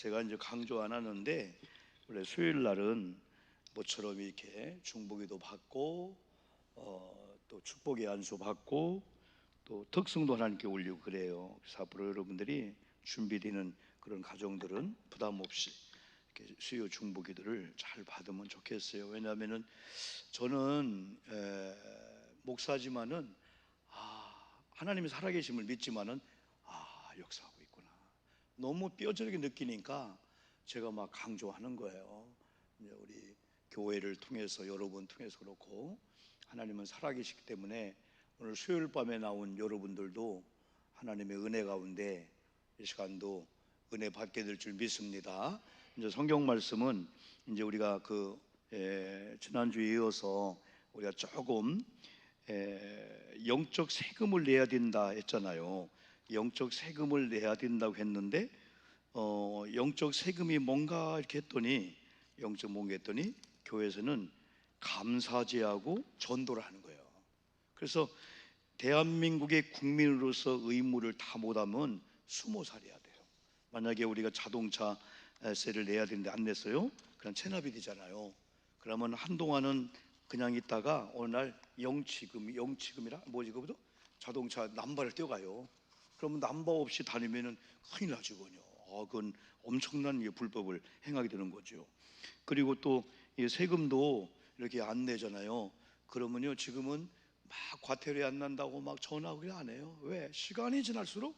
제가 이제 강조 안 하는데 원래 수요일 날은 모처럼 이렇게 중보기도 받고 또 축복의 안수 받고 또 특승도 하나님께 올리고 그래요. 그래서 앞으로 여러분들이 준비되는 그런 가정들은 부담 없이 이렇게 수요 중보기도를 잘 받으면 좋겠어요. 왜냐하면은 저는 목사지만은 하나님이 살아계심을 믿지만은 역사하고 있구나. 너무 뼈저리게 느끼니까 제가 막 강조하는 거예요. 이제 우리 교회를 통해서 여러분 통해서 그렇고 하나님은 살아계시기 때문에 오늘 수요일 밤에 나온 여러분들도 하나님의 은혜 가운데 이 시간도 은혜 받게 될 줄 믿습니다. 이제 성경 말씀은 이제 우리가 지난주에 이어서 우리가 조금 영적 세금을 내야 된다 했잖아요. 영적 세금을 내야 된다고 했는데 영적 세금이 뭔가 이렇게 했더니 교회에서는 감사제하고 전도를 하는 거예요. 그래서 대한민국의 국민으로서 의무를 다 못하면 수모살해야 돼요. 만약에 우리가 자동차세를 내야 되는데 안 냈어요? 그냥 체납이 되잖아요. 그러면 한동안은 그냥 있다가 어느 날 영치금이라 뭐지 그거죠? 자동차 남바를 떼어가요. 그러면 남바 없이 다니면은 큰일 나지군요. 그건 엄청난 불법을 행하게 되는 거죠. 그리고 또 이 세금도 이렇게 안 내잖아요. 그러면요 지금은 막 과태료 안 난다고 막 전화하고 안 해요. 왜? 시간이 지날수록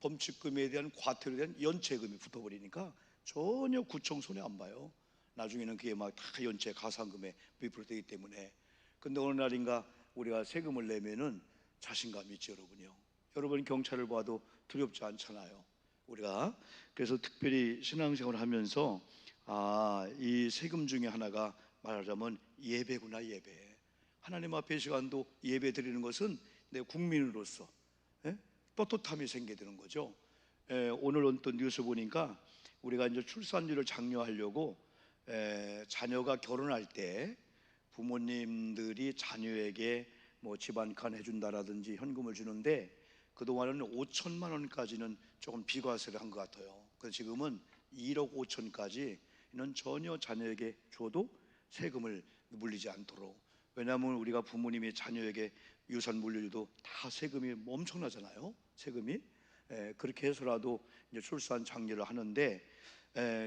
범칙금에 대한 과태료에 대한 연체금이 붙어버리니까 전혀 구청 손해 안 봐요. 나중에는 그게 막 다 연체 가산금에 비풀되기 때문에. 근데 어느 날인가 우리가 세금을 내면은 자신감이 있죠, 여러분요. 여러분 경찰을 봐도 두렵지 않잖아요. 우리가 그래서 특별히 신앙생활을 하면서 이 세금 중에 하나가 말하자면 예배구나. 예배. 하나님 앞에 시간도 예배 드리는 것은 내 국민으로서 떳떳함이 생기게 되는 거죠. 오늘 어떤 뉴스 보니까 우리가 이제 출산율을 장려하려고 자녀가 결혼할 때 부모님들이 자녀에게 뭐 집안칸 해준다라든지 현금을 주는데 그동안은 5천만 원까지는 조금 비과세를 한 것 같아요. 그래서 지금은 1억 5천까지는 전혀 자녀에게 줘도 세금을 물리지 않도록. 왜냐하면 우리가 부모님이 자녀에게 유산 물려줘도 다 세금이 엄청나잖아요. 세금이. 그렇게 해서라도 이제 출산 장려를 하는데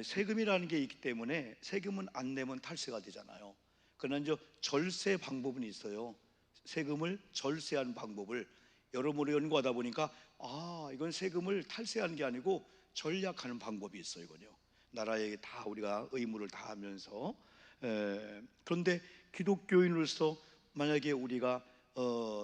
세금이라는 게 있기 때문에 세금은 안 내면 탈세가 되잖아요. 그러나 이제 절세 방법은 있어요. 세금을 절세하는 방법을 여러모로 연구하다 보니까 이건 세금을 탈세하는 게 아니고 절약하는 방법이 있어요. 이건요. 나라에게 다 우리가 의무를 다하면서 그런데 기독교인으로서 만약에 우리가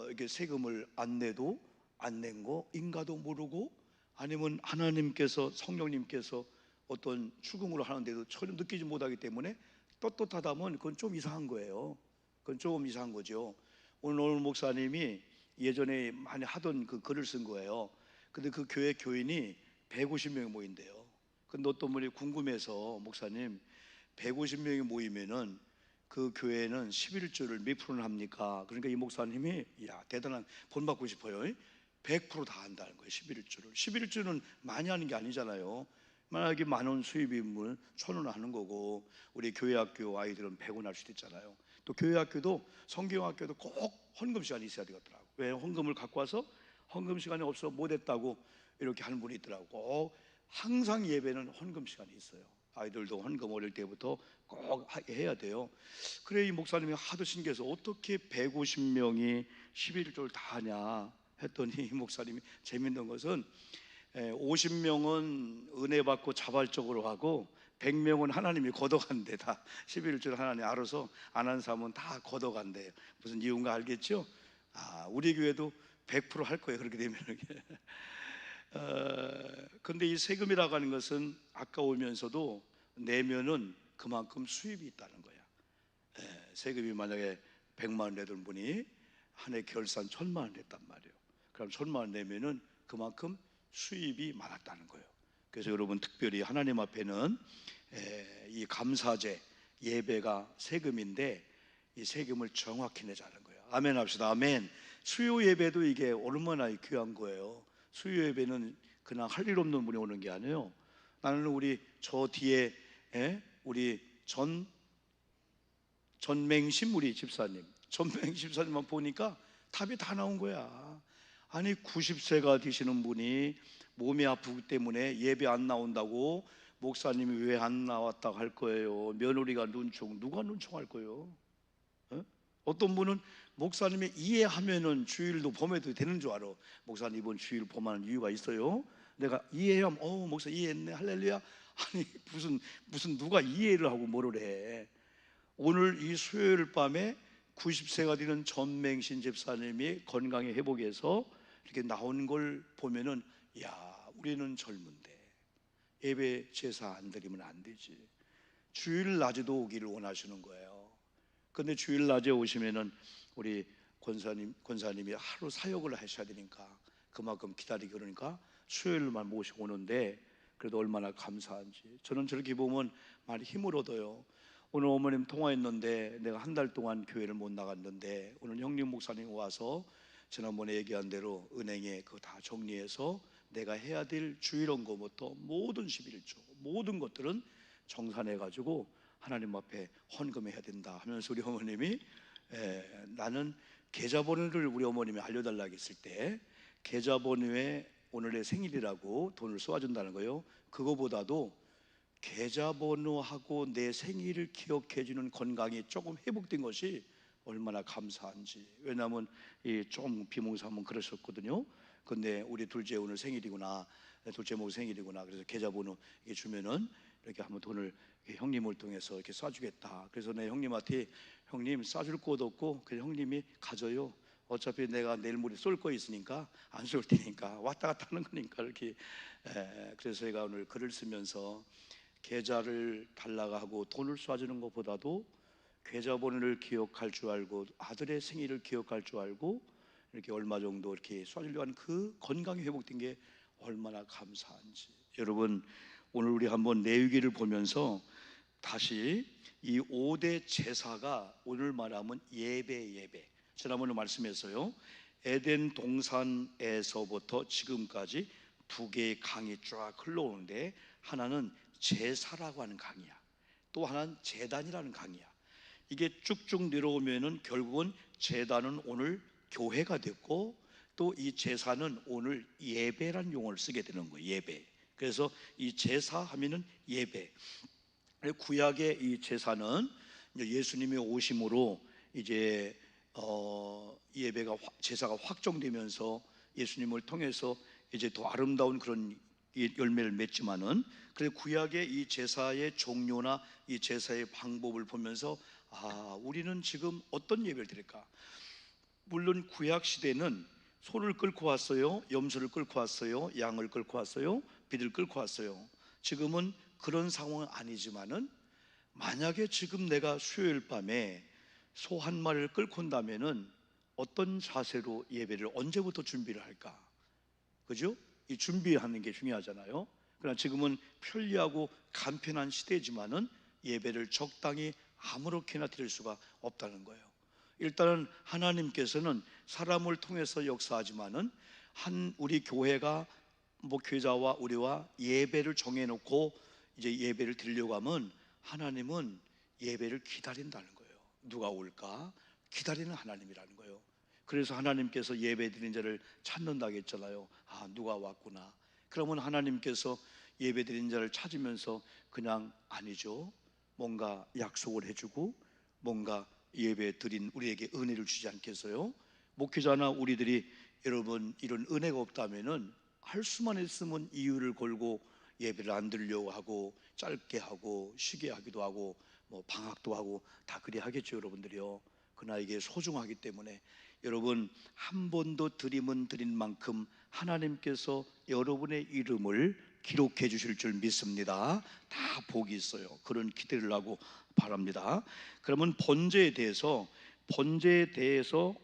이게 세금을 안 내도 안 낸 거 인가도 모르고 아니면 하나님께서 성령님께서 어떤 추궁을 하는데도 전혀 느끼지 못하기 때문에 떳떳하다면 그건 좀 이상한 거예요. 그건 조금 이상한 거죠. 오늘 목사님이 예전에 많이 하던 그 글을 쓴 거예요. 근데 그 교회 교인이 150명이 모인대요. 근데 어떤 분이 궁금해서 목사님 150명이 모이면은 그 교회는 11조를 몇 프로는 합니까? 그러니까 이 목사님이 대단한 본받고 싶어요. 100%다 한다는 거예요. 11조를. 11조는 많이 하는 게 아니잖아요. 만약에 10,000원 수입이면 1,000원 하는 거고 우리 교회 학교 아이들은 100원 할 수도 있잖아요. 또 교회 학교도 성경학교도 꼭 헌금 시간이 있어야 되겠더라고. 왜? 헌금을 갖고 와서 헌금 시간이 없어 못했다고 이렇게 하는 분이 있더라고. 항상 예배는 헌금 시간이 있어요. 아이들도 헌금 어릴 때부터 꼭 해야 돼요. 그래 이 목사님이 하도 신기해서 어떻게 150명이 11조를 다 하냐 했더니 이 목사님이 재밌는 것은 50명은 은혜 받고 자발적으로 하고 100명은 하나님이 걷어간대. 다 11조를 하나님 알아서 안 한 사람은 다 걷어간대요. 무슨 이유인가 알겠죠? 우리 교회도 100%할 거예요. 그렇게 되면. 근데 이 세금이라고 하는 것은 아까우면서도 내면은 그만큼 수입이 있다는 거야. 세금이 만약에 100만 원 내던 분이 한 해 결산 1,000만 원 냈단 말이에요. 그럼 1,000만 원 내면은 그만큼 수입이 많았다는 거예요. 그래서 여러분 특별히 하나님 앞에는 이 감사제 예배가 세금인데 이 세금을 정확히 내자는 거예요. 아멘 합시다. 아멘. 수요 예배도 이게 얼마나 귀한 거예요. 수요 예배는 그냥 할 일 없는 분이 오는 게 아니에요. 나는 우리 저 뒤에 우리 전맹심 우리 집사님, 전맹심 집사님만 보니까 답이 다 나온 거야. 아니 90세가 되시는 분이 몸이 아프기 때문에 예배 안 나온다고 목사님이 왜 안 나왔다고 할 거예요. 며느리가 눈총, 누가 눈총할 거예요? 어떤 분은 목사님이 이해하면은 주일도 범해도 되는 줄 알아. 목사님 이번 주일 범하는 이유가 있어요? 내가 이해하면 목사 이해했네 할렐루야. 아니 무슨 누가 이해를 하고 뭐를 해. 오늘 이 수요일 밤에 90세가 되는 전맹신 집사님이 건강의 회복에서 이렇게 나온 걸 보면은 야 우리는 젊은데 예배 제사 안 드리면 안 되지. 주일 낮에도 오기를 원하시는 거예요. 근데 주일 낮에 오시면은 우리 권사님이 하루 사역을 하셔야 되니까 그만큼 기다리기 그러니까 수요일만 모시고 오는데 그래도 얼마나 감사한지. 저는 저렇게 보면 많이 힘을 얻어요. 오늘 어머님 통화했는데 내가 한 달 동안 교회를 못 나갔는데 오늘 형님 목사님 와서 지난번에 얘기한 대로 은행에 그거 다 정리해서 내가 해야 될 주일 원고부터 모든 11조 모든 것들은 정산해가지고 하나님 앞에 헌금해야 된다 하면서 우리 어머님이 나는 계좌번호를 우리 어머님이 알려달라고 했을 때 계좌번호에 오늘의 생일이라고 돈을 쏘아준다는 거예요. 그거보다도 계좌번호하고 내 생일을 기억해주는 건강이 조금 회복된 것이 얼마나 감사한지. 왜냐하면 좀 비몽사몽 그러셨거든요. 근데 우리 둘째 오늘 생일이구나, 둘째 목 생일이구나. 그래서 계좌번호 이렇게 주면은 이렇게 한번 돈을 형님을 통해서 이렇게 쏴주겠다. 그래서 내 형님한테 형님 쏴줄 곳 없고 그냥 형님이 가져요. 어차피 내가 내일 모레 쏠 거 있으니까 안 쏠 테니까 왔다 갔다 하는 거니까 이렇게. 그래서 제가 오늘 글을 쓰면서 계좌를 달라고 하고 돈을 쏴주는 것보다도 계좌번호를 기억할 줄 알고 아들의 생일을 기억할 줄 알고 이렇게 얼마 정도 이렇게 쏴주려고 하는 그 건강이 회복된 게 얼마나 감사한지. 여러분 오늘 우리 한번 레위기를 보면서 다시 이 5대 제사가 오늘 말하면 예배 지난번에 말씀했어요. 에덴 동산에서부터 지금까지 두 개의 강이 쫙 흘러오는데 하나는 제사라고 하는 강이야. 또 하나는 제단이라는 강이야. 이게 쭉쭉 내려오면은 결국은 제단은 오늘 교회가 됐고 또 이 제사는 오늘 예배라는 용어를 쓰게 되는 거예요. 예배. 그래서 이 제사 하면은 예배. 구약의 이 제사는 예수님이 오심으로 이제 예배가 제사가 확정되면서 예수님을 통해서 이제 더 아름다운 그런 열매를 맺지만은 그래서 구약의 이 제사의 종료나 이 제사의 방법을 보면서 우리는 지금 어떤 예배를 드릴까? 물론 구약 시대는 소를 끌고 왔어요, 염소를 끌고 왔어요, 양을 끌고 왔어요, 비를 끌고 왔어요. 지금은 그런 상황은 아니지만은 만약에 지금 내가 수요일 밤에 소 한 마리를 끌고 온다면은 어떤 자세로 예배를 언제부터 준비를 할까? 그죠? 이 준비하는 게 중요하잖아요. 그러나 지금은 편리하고 간편한 시대지만은 예배를 적당히 아무렇게나 드릴 수가 없다는 거예요. 일단은 하나님께서는 사람을 통해서 역사하지만은 우리 교회가 목회자와 우리와 예배를 정해놓고 이제 예배를 드리려고 하면 하나님은 예배를 기다린다는 거예요. 누가 올까? 기다리는 하나님이라는 거예요. 그래서 하나님께서 예배 드리는 자를 찾는다고 했잖아요. 누가 왔구나. 그러면 하나님께서 예배 드리는 자를 찾으면서 그냥 아니죠. 뭔가 약속을 해주고 뭔가 예배 드린 우리에게 은혜를 주지 않겠어요? 목회자나 우리들이 여러분 이런 은혜가 없다면은 할 수만 있으면 이유를 걸고 예배를 안 드리려고 하고 짧게 하고 쉬게 하기도 하고 뭐 방학도 하고 다 그리 하겠죠 여러분들이요. 그러나 이게 소중하기 때문에 여러분 한 번도 드리면 드린 만큼 하나님께서 여러분의 이름을 기록해 주실 줄 믿습니다. 다 복이 있어요. 그런 기대를 하고 바랍니다. 그러면 번제에 대해서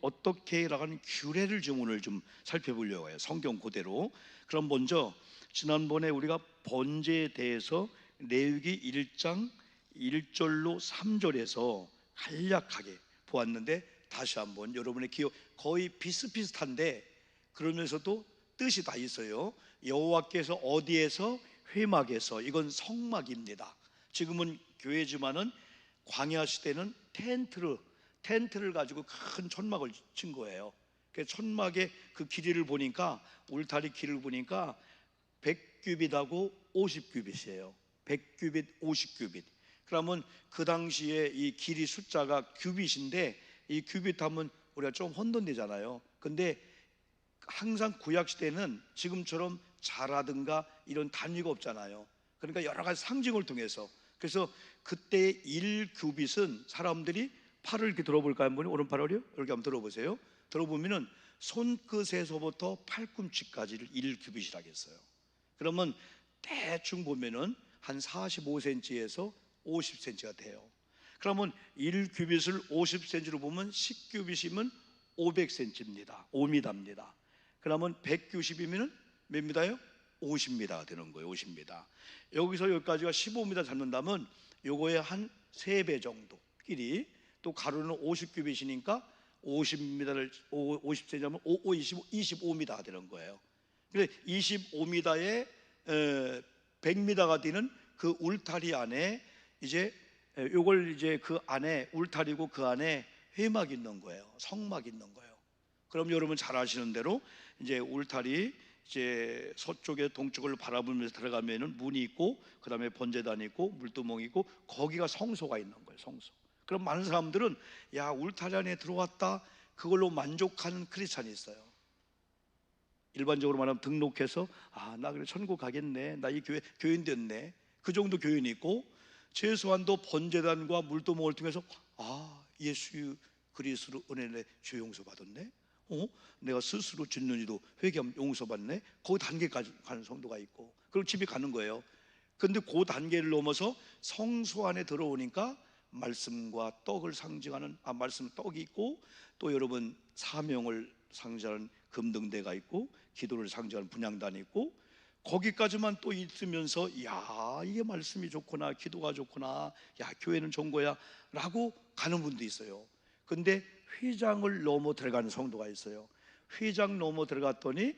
어떻게 나가는 규례를 좀 오늘 좀 살펴보려고 해요. 성경 그대로. 그럼 먼저 지난번에 우리가 번제에 대해서 레위기 1장 1절로 3절에서 간략하게 보았는데 다시 한번 여러분의 기억 거의 비슷비슷한데 그러면서도 뜻이 다 있어요. 여호와께서 어디에서 회막에서, 이건 성막입니다. 지금은 교회지만은 광야 시대는 텐트를 가지고 큰 천막을 친 거예요. 그 천막의 그 길이를 보니까, 울타리 길을 보니까 100규빗하고 50규빗이에요. 100규빗, 50규빗. 그러면 그 당시에 이 길이 숫자가 규빗인데, 이 규빗 하면 우리가 좀 혼돈되잖아요. 근데 항상 구약 시대는 지금처럼 자라든가 이런 단위가 없잖아요. 그러니까 여러 가지 상징을 통해서, 그래서 그때 1규빗은 사람들이 팔을 이렇게 들어볼까요? 한번 오른팔을요? 이렇게 한번 들어보세요. 들어보면은 손끝에서부터 팔꿈치까지를 1규빗이라고 했어요. 그러면 대충 보면은 한 45cm에서 50cm가 돼요. 그러면 1규빗을 50cm로 보면 10규빗이면 500cm입니다. 5m입니다. 그러면 190이면 몇 미터요? 50m가 되는 거예요. 50m. 여기서 여기까지가 15m 잡는다면 요거의 한 3배 정도 길이, 또 가로는 50규빗이니까 50m를 50cm 하면 25m가 되는 거예요. 그래서 25m에 100m가 되는 그 울타리 안에 이제 요걸 이제 그 안에 울타리고 그 안에 회막이 있는 거예요. 성막이 있는 거예요. 그럼 여러분 잘 아시는 대로 이제 울타리 이제 서쪽에 동쪽을 바라보면서 들어가면은 문이 있고, 그 다음에 번제단이 있고, 물두멍이 있고, 거기가 성소가 있는 거예요. 성소. 그럼 많은 사람들은 야, 울타리 안에 들어왔다, 그걸로 만족하는 크리스찬이 있어요. 일반적으로 말하면 등록해서 나 그래 천국 가겠네, 나 이 교회 교인 됐네, 그 정도 교인이 있고, 최소한도 번제단과 물두멍을 통해서 예수 그리스도로 은혜의 죄 용서 받았네, 내가 스스로 짓는 일도 회개하면 용서받네, 그 단계까지 가는 성도가 있고, 그리고 집에 가는 거예요. 근데 그 단계를 넘어서 성소 안에 들어오니까 말씀과 떡을 상징하는 말씀 떡이 있고, 또 여러분 사명을 상징하는 금등대가 있고, 기도를 상징하는 분향단이 있고, 거기까지만 또 있으면서 야, 이게 말씀이 좋구나, 기도가 좋구나, 야, 교회는 좋은 거야 라고 가는 분도 있어요. 근데 회장을 넘어 들어가는 성도가 있어요. 회장 넘어 들어갔더니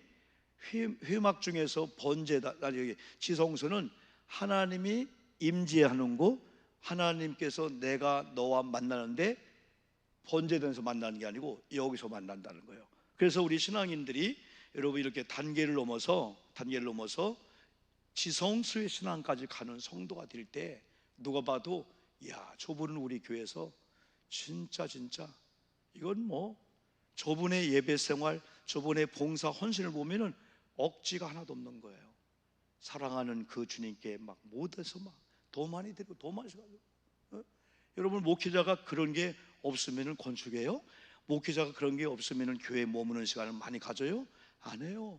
회막 중에서 번제단, 지성소는 하나님이 임재하는 곳, 하나님께서 내가 너와 만나는데 번제단에서 만나는 게 아니고 여기서 만난다는 거예요. 그래서 우리 신앙인들이 여러분 이렇게 단계를 넘어서 지성소의 신앙까지 가는 성도가 될 때 누가 봐도 야, 저분은 우리 교회에서 진짜 이건 뭐 저분의 예배 생활, 저분의 봉사 헌신을 보면은 억지가 하나도 없는 거예요. 사랑하는 그 주님께 막 못해서 막 더 많이 드리고 더 많이 가지고. 여러분 목회자가 그런 게 없으면은 건축해요? 목회자가 그런 게 없으면은 교회에 머무는 시간을 많이 가져요? 안 해요.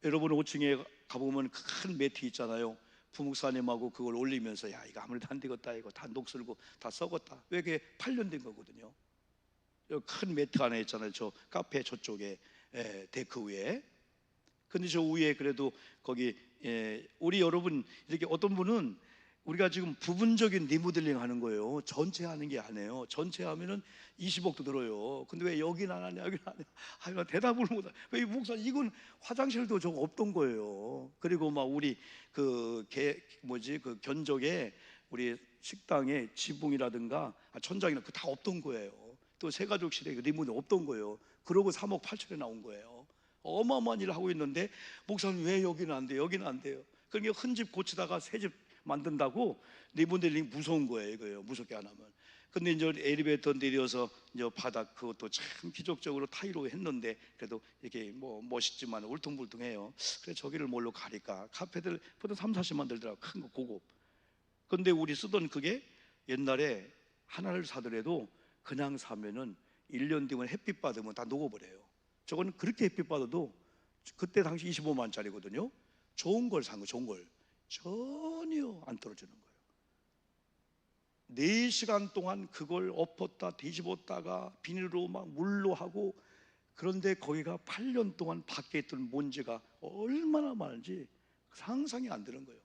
여러분 5층에 가보면 큰 매트 있잖아요. 부목사님하고 그걸 올리면서 야, 이거 아무래도 안 되겠다, 이거 다 녹슬고 다 썩었다. 왜? 그게 8년 된 거거든요. 여기 큰 매트 안에 있잖아요. 저 카페 저쪽에 데크 위에. 근데 저 위에 그래도 거기 우리 여러분 이렇게 어떤 분은 우리가 지금 부분적인 리모델링 하는 거예요. 전체 하는 게 아니에요. 전체 하면은 20억도 들어요. 근데 왜 여긴 안 하냐, 여긴 안 하냐? 대답을 못해. 왜 목사, 이건 화장실도 저거 없던 거예요. 그리고 막 우리 그 그 견적에 우리 식당에 지붕이라든가 천장이나 그 다 없던 거예요. 또 새가족실에 리모델 없던 거예요. 그러고 3억 8천에 나온 거예요. 어마어마한 일을 하고 있는데 목사님 왜 여기는 안 돼요? 여기는 안 돼요. 그러니까 큰 집 고치다가 새 집 만든다고 리모델링 무서운 거예요. 이거예요. 무섭게 안 하면. 근데 이제 엘리베이터 내려서 이제 바닥 그것도 참 기적적으로 타일로 했는데 그래도 이렇게 뭐 멋있지만 울퉁불퉁해요. 그래 저기를 뭘로 가릴까? 카페들 보통 3, 40만 들더라고. 큰 거 고급. 근데 우리 쓰던 그게 옛날에 하나를 사더라도 그냥 사면은 1년 뒤면 햇빛 받으면 다 녹아버려요. 저건 그렇게 햇빛 받아도 그때 당시 25만 원짜리거든요. 좋은 걸 산 거, 좋은 걸 전혀 안 떨어지는 거예요. 4시간 동안 그걸 엎었다 뒤집었다가 비닐로 막 물로 하고, 그런데 거기가 8년 동안 밖에 있던 먼지가 얼마나 많은지 상상이 안 되는 거예요.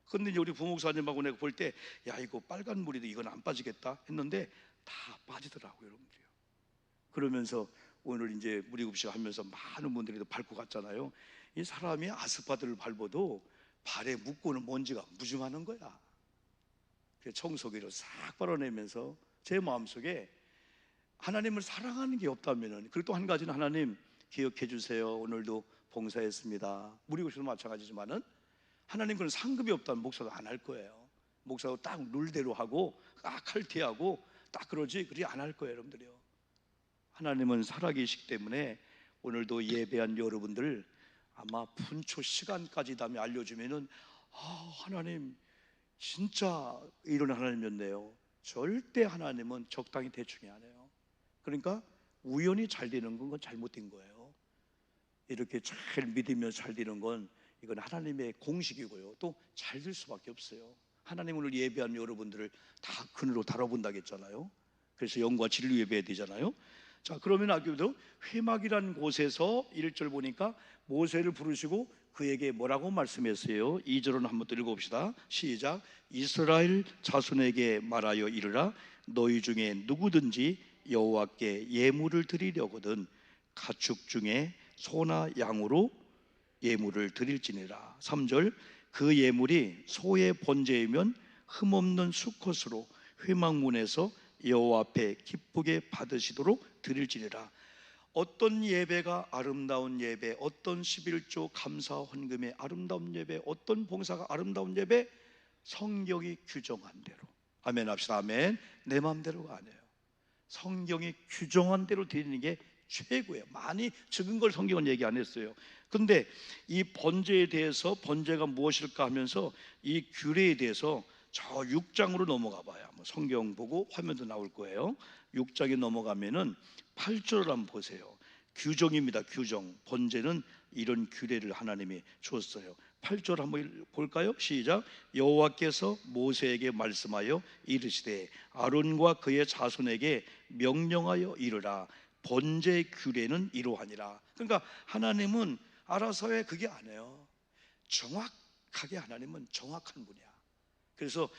그런데 우리 부목사님하고 내가 볼 때 야, 이거 빨간 물이도 이건 안 빠지겠다 했는데 다 빠지더라고요, 여러분들이요. 그러면서 오늘 이제 무리급식 하면서 많은 분들이 밟고 갔잖아요. 이 사람이 아스파트를 밟아도 발에 묻고는 먼지가 무중하는 거야. 그래서 청소기로 싹 빨아내면서 제 마음속에 하나님을 사랑하는 게 없다면은, 그리고 또 한 가지는 하나님 기억해 주세요. 오늘도 봉사했습니다. 우리 교회도 마찬가지지만은 하나님 그런 상급이 없다면 목사도 안 할 거예요. 목사도 딱 룰대로 하고 딱 칼퇴하고 딱 그러지 그리 안 할 거예요, 여러분들이요. 하나님은 살아계시기 때문에 오늘도 예배한 여러분들 아마 분초 시간까지 다음에 알려주면은 하나님 진짜 이런 하나님이었네요. 절대 하나님은 적당히 대충이 안 해요. 그러니까 우연히 잘 되는 건 잘못된 거예요. 이렇게 잘 믿으며 잘 되는 건 이건 하나님의 공식이고요. 또 잘 될 수밖에 없어요. 하나님 오늘 예배한 여러분들을 다 그늘로 달아본다고 했잖아요. 그래서 영과 진리 예배해야 되잖아요. 자, 그러면 아기도 회막이라는 곳에서 1절 보니까 모세를 부르시고 그에게 뭐라고 말씀했어요? 2절은 한번 또 읽어봅시다. 시작. 이스라엘 자손에게 말하여 이르라. 너희 중에 누구든지 여호와께 예물을 드리려거든 가축 중에 소나 양으로 예물을 드릴지니라. 3절. 그 예물이 소의 번제이면 흠없는 수컷으로 회막문에서 여호와 앞에 기쁘게 받으시도록 드릴지니라. 어떤 예배가 아름다운 예배, 어떤 11조 감사 헌금의 아름다운 예배, 어떤 봉사가 아름다운 예배, 성경이 규정한 대로. 아멘 합시다. 아멘. 내 마음대로가 아니에요. 성경이 규정한 대로 드리는 게 최고예요. 많이 적은 걸 성경은 얘기 안 했어요. 근데 이 번제에 대해서, 번제가 무엇일까 하면서 이 규례에 대해서 저 6장으로 넘어가 봐요. 성경 보고 화면도 나올 거예요. 6장에 넘어가면은 8절을 한번 보세요. 규정입니다. 규정. 번제는 이런 규례를 하나님이 주었어요. 8절 한번 볼까요? 시작. 여호와께서 모세에게 말씀하여 이르시되 아론과 그의 자손에게 명령하여 이르라. 번제 규례는 이러하니라. 그러니까 하나님은 알아서 해 그게 아니에요. 정확하게 하나님은 정확한 분이야. 그래서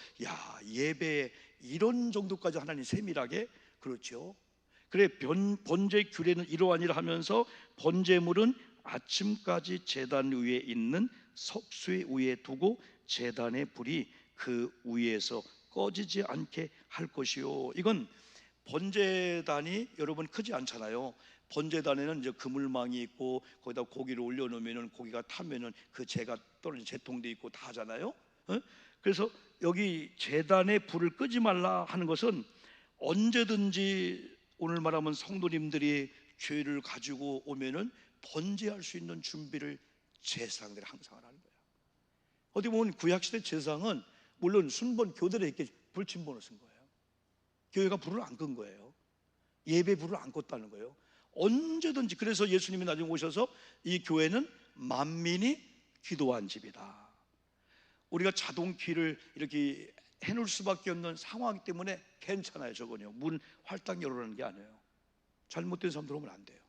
예배에 이런 정도까지 하나님 세밀하게, 그렇죠. 그래, 번제 규례는 이러하니라 하면서 번제물은 아침까지 제단 위에 있는 석쇠 위에 두고 제단의 불이 그 위에서 꺼지지 않게 할 것이요. 이건 번제단이 여러분 크지 않잖아요. 번제단에는 이제 그물망이 있고 거기다 고기를 올려놓으면은 고기가 타면은 그 재가 떨어진 재통도 있고 다 하잖아요. 그래서 여기 제단의 불을 끄지 말라 하는 것은 언제든지 오늘 말하면 성도님들이 죄를 가지고 오면은 번제할 수 있는 준비를 제사장들이 항상 하는 거예요. 어디 보면 구약시대 제사장은 물론 순번 교대로 이렇게 불침번을 쓴 거예요. 교회가 불을 안 끈 거예요. 예배 불을 안 껐다는 거예요. 언제든지. 그래서 예수님이 나중에 오셔서 이 교회는 만민이 기도한 집이다. 우리가 자동키를 이렇게 해놓을 수밖에 없는 상황이기 때문에 괜찮아요. 저거는요, 문 활짝 열어놓는 게 아니에요. 잘못된 사람 들어오면 안 돼요.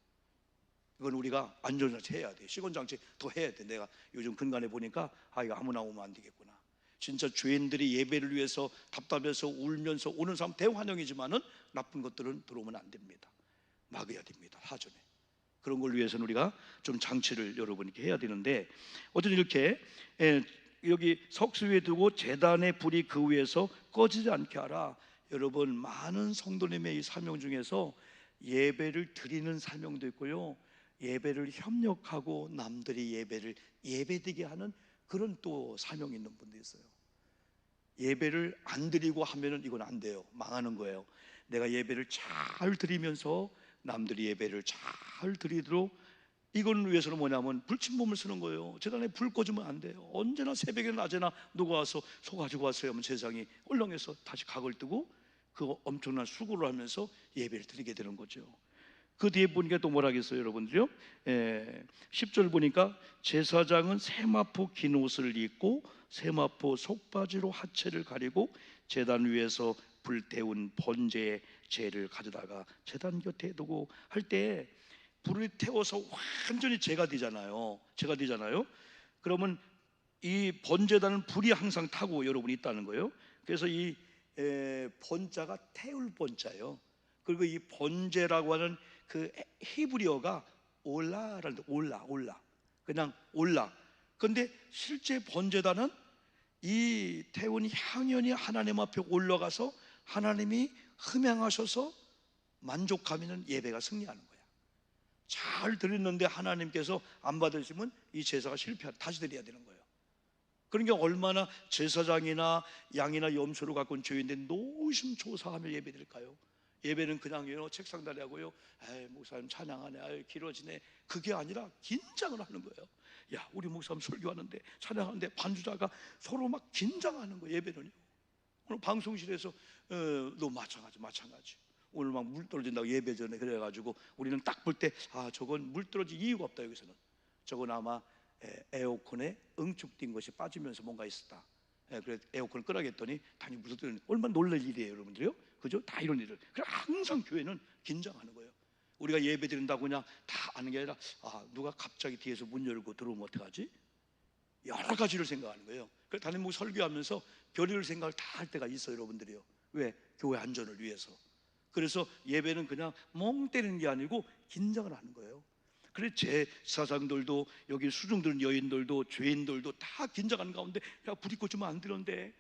이건 우리가 안전장치 해야 돼. 시건장치 더 해야 돼. 내가 요즘 근간에 보니까 이거 아무나 오면 안 되겠구나. 진짜 죄인들이 예배를 위해서 답답해서 울면서 오는 사람 대환영이지만은 나쁜 것들은 들어오면 안 됩니다. 막아야 됩니다. 사전에. 그런 걸 위해서는 우리가 좀 장치를 여러분께 해야 되는데, 어쨌든 이렇게 여기 석수 위에 두고 제단의 불이 그 위에서 꺼지지 않게 하라. 여러분, 많은 성도님의 이 사명 중에서 예배를 드리는 사명도 있고요, 예배를 협력하고 남들이 예배를 예배되게 하는 그런 또 사명이 있는 분도 있어요. 예배를 안 드리고 하면은 이건 안 돼요. 망하는 거예요. 내가 예배를 잘 드리면서 남들이 예배를 잘 드리도록, 이걸 위해서는 뭐냐면 불침범을 쓰는 거예요. 제단에 불 꺼주면 안 돼요. 언제나 새벽에 낮에나 누가 와서 소 가지고 왔어요 하면 세상이 얼렁해서 다시 각을 뜨고 그 엄청난 수고를 하면서 예배를 드리게 되는 거죠. 그 뒤에 보니까 또 뭐라 하겠어요, 여러분들요? 10절 보니까 제사장은 세마포 긴 옷을 입고 세마포 속바지로 하체를 가리고 제단 위에서 불태운 번제의 재를 가져다가 제단 곁에 두고 할 때, 불을 태워서 완전히 재가 되잖아요. 재가 되잖아요. 그러면 이 번제단은 불이 항상 타고 여러분이 있다는 거예요. 그래서 이 번자가 태울 번자예요. 그리고 이 번제라고 하는 그 히브리어가 올라라는, 올라 그냥 올라. 그런데 실제 번제단은 이 태운 향연이 하나님 앞에 올라가서 하나님이 흠양하셔서 만족하면 예배가 승리하는 거야. 잘 드렸는데 하나님께서 안 받으시면 이 제사가 실패하다, 다시 드려야 되는 거예요. 그러니까 얼마나 제사장이나 양이나 염소를 갖고 온 죄인데 노심초사하며 예배드릴까요? 예배는 그냥 책상다리 하고요, 에이 목사님 찬양하네, 아유 길어지네, 그게 아니라 긴장을 하는 거예요. 야, 우리 목사님 설교하는데 찬양하는데 반주자가 서로 막 긴장하는 거예요. 예배는요. 오늘 방송실에서 너 마찬가지 오늘 막 물 떨어진다고 예배 전에 그래가지고 우리는 딱 볼 때 저건 물 떨어질 이유가 없다. 여기서는 저건 아마 에어컨에 응축된 것이 빠지면서 뭔가 있었다. 그래서 에어컨을 끄라겠더니 당연히 물을 뜨는, 얼마나 놀랄 일이에요 여러분들요. 그죠? 다 이런 일을. 그래서 항상 교회는 긴장하는 거예요. 우리가 예배 드린다고 그냥 다 아는 게 아니라 누가 갑자기 뒤에서 문 열고 들어오면 어떡하지? 여러 가지를 생각하는 거예요. 그래서 담임 목사 설교하면서 별의별 생각을 다 할 때가 있어요 여러분들이요. 왜? 교회 안전을 위해서. 그래서 예배는 그냥 멍 때리는 게 아니고 긴장을 하는 거예요. 그래서 제사장들도 여기 수중들은 여인들도 죄인들도 다 긴장하는 가운데 야 불이 꺼지면 안 되는데,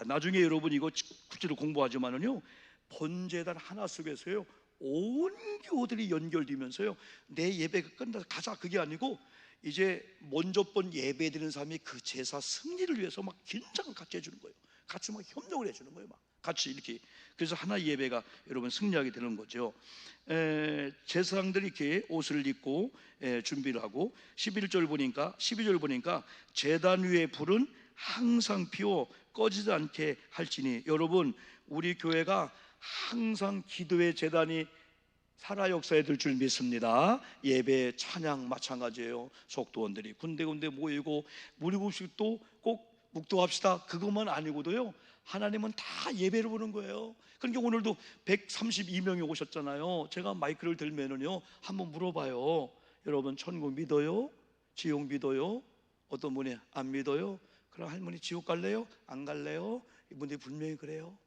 나중에 여러분 이거 구체로 공부하지만은요, 번제단 하나 속에서요 온 교들이 연결되면서요 내 예배가 끝나서 가자, 그게 아니고 이제 먼저 번 예배 드리는 사람이 그 제사 승리를 위해서 막 긴장을 같이 해주는 거예요. 같이 막 협력을 해주는 거예요. 막 같이 이렇게. 그래서 하나의 예배가 여러분 승리하게 되는 거죠. 제사장들이 이렇게 옷을 입고 준비를 하고 11절 보니까 제단 위에 불은 항상 피워 꺼지지 않게 할지니. 여러분, 우리 교회가 항상 기도의 제단이 살아 역사에 들 줄 믿습니다. 예배 찬양 마찬가지예요. 속도원들이 군데군데 모이고 무리급식도 꼭 묵도합시다, 그것만 아니고도요, 하나님은 다 예배를 보는 거예요. 그러니까 오늘도 132명이 오셨잖아요. 제가 마이크를 들면은요 한번 물어봐요. 여러분 천국 믿어요? 지옥 믿어요? 어떤 분이 안 믿어요? 그럼 할머니 지옥 갈래요? 안 갈래요? 이분들이 분명히 그래요.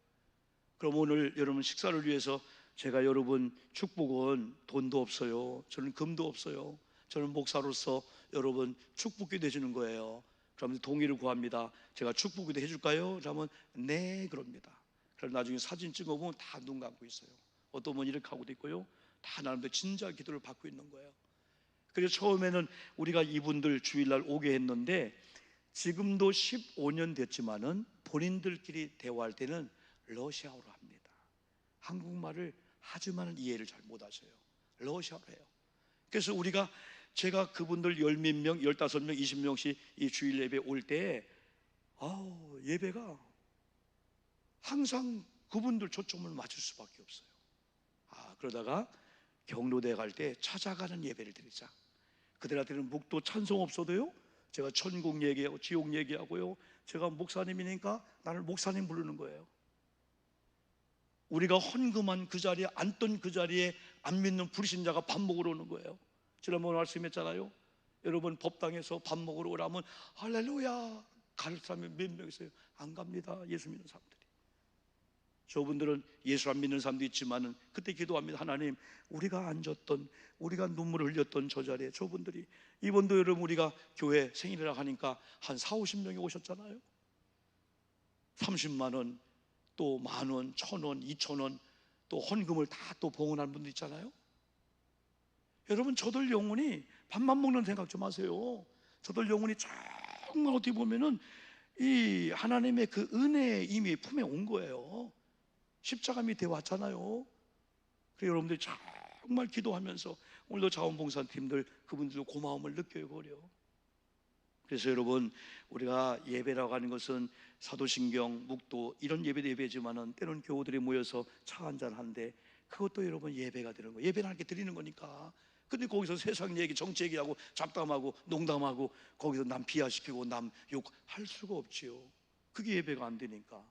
그럼 오늘 여러분 식사를 위해서 제가 여러분 축복은 돈도 없어요. 저는 금도 없어요. 저는 목사로서 여러분 축복기도 해주는 거예요. 그러면 동의를 구합니다. 제가 축복기도 해줄까요? 그러면 네 그럽니다. 그럼 나중에 사진 찍어보면 다 눈 감고 있어요. 어떤 분은 이렇게 하고도 있고요, 다 나름대로 진짜 기도를 받고 있는 거예요. 그래서 처음에는 우리가 이분들 주일날 오게 했는데 지금도 15년 됐지만은 본인들끼리 대화할 때는 러시아어로 합니다. 한국말을 하지만은 이해를 잘 못하셔요. 러시아어로 해요. 그래서 제가 그분들 10몇 명, 15명, 20명씩 이 주일 예배 올 때 예배가 항상 그분들 초점을 맞출 수밖에 없어요. 그러다가 경로대 갈 때 찾아가는 예배를 드리자. 그들한테는 묵도 찬송 없어도요, 제가 천국 얘기하고 지옥 얘기하고요, 제가 목사님이니까 나를 목사님 부르는 거예요. 우리가 헌금한 그 자리에, 앉던 그 자리에 안 믿는 불신자가 밥 먹으러 오는 거예요. 지난번에 말씀했잖아요. 여러분 법당에서 밥 먹으러 오라면 할렐루야 갈 사람이 몇 명 있어요? 안 갑니다. 예수 믿는 사람들이. 저분들은 예수 안 믿는 사람도 있지만은 그때 기도합니다. 하나님, 우리가 앉았던, 우리가 눈물을 흘렸던 저 자리에 저분들이, 이번도 여러분 우리가 교회 생일이라 하니까 한 40~50명이 오셨잖아요. 30만 원, 또 10,000원, 1,000원, 2,000원, 또 헌금을 다 또 봉헌한 분도 있잖아요. 여러분 저들 영혼이 밥만 먹는 생각 좀 하세요. 저들 영혼이 정말 어떻게 보면은 이 하나님의 그 은혜 이미 품에 온 거예요. 십자가 밑에 왔잖아요. 그래서 여러분들이 정말 기도하면서 오늘도 자원봉사팀들 그분들도 고마움을 느껴요. 그래요. 그래서 여러분 우리가 예배라고 하는 것은 사도신경, 묵도 이런 예배도 예배지만은 때로는 교우들이 모여서 차 한잔 하는데 그것도 여러분 예배가 되는 거예요. 예배는 이렇게 드리는 거니까. 근데 거기서 세상 얘기, 정치 얘기하고 잡담하고 농담하고 거기서 남 비하시키고 남 욕할 수가 없지요. 그게 예배가 안 되니까.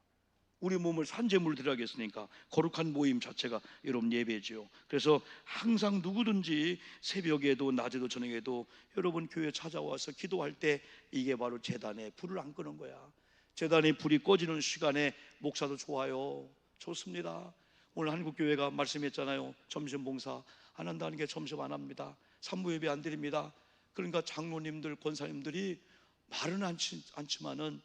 우리 몸을 산재물 드려야겠으니까 거룩한 모임 자체가 여러분 예배지요. 그래서 항상 누구든지 새벽에도 낮에도 저녁에도 여러분 교회 찾아와서 기도할 때 이게 바로 제단에 불을 안 끄는 거야. 제단에 불이 꺼지는 시간에 목사도 좋아요. 좋습니다. 오늘 한국교회가 말씀했잖아요. 점심 봉사 안 한다는 게 점심 안 합니다. 산무 예배 안 드립니다. 그러니까 장로님들, 권사님들이 말은 않지만은